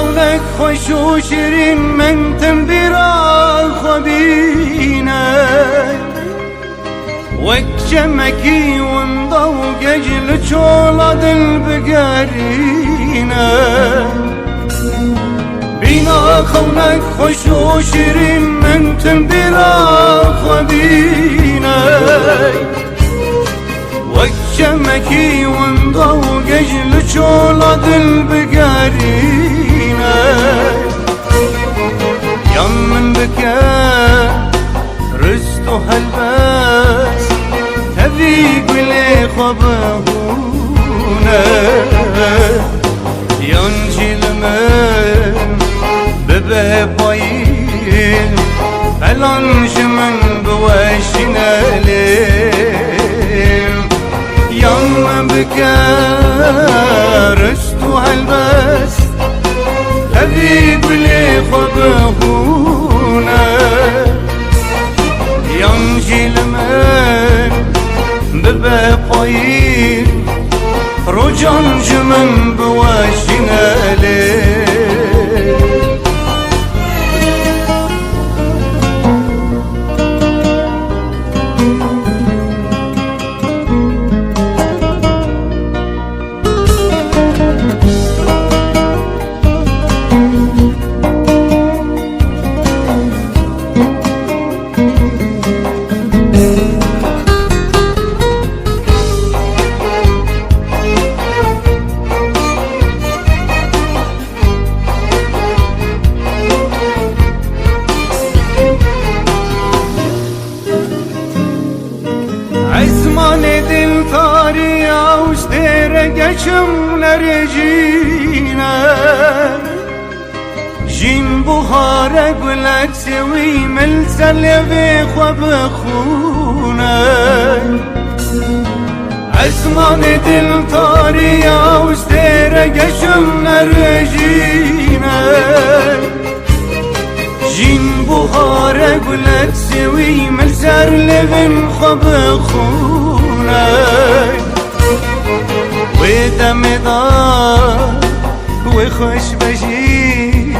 خونك خوش وشيرين من تنبيرا خبينك وكشمكي وانضو قجل شولد البقارينة بينا خونك خوش وشيرين من تنبيرا خبينك وكشمكي وانضو قجل شولد البقارينة يم من بكى رستو هالباس تذيق لي خبهونا ينجل من ببايل فلنج من بواشنا ليل يم بكى رستو هالباس تذيق لي خبهونا ينجل من ببايل رجان جمن بواشنا ليل عزمان دل تاری آوش دیر گشم نرجینه جین بخار گلک سوی ملسل به خواب خونه عزمان دل تاری آوش دیر گشم نرجینه جین بخار گلک سوی ملسر لبن خواب خونه و دم دار و خوش بشین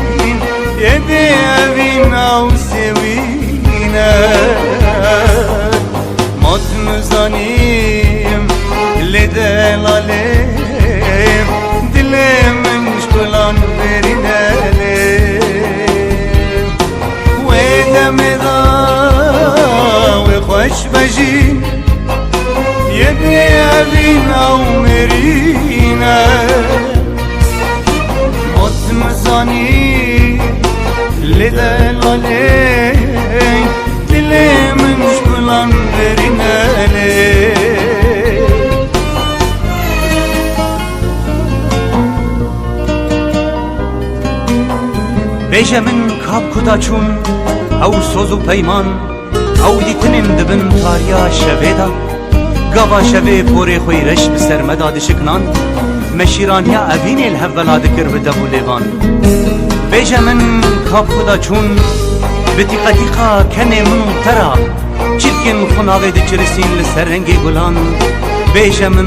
یه دیوین او سوینه مات مزانیم لدلالیم دلم مشکلان برینه خوش بجین یه بیابین او مرینه مطمزانی لدلاله دلی من شکلان برینه بیشه من کاب کدا چون او سوز و پیمان او دیتنم دبن تاریا شوه دا گاوا شوه پوری خوی رش بسر مداد شکنان مشیرانیا اوین الهولا دکر بدبو لیوان بیجه من کاب خدا چون بتیقا تیقا کنه منو ترا چرکن خناوه دی چرسین لسر رنگی گلان بیجه من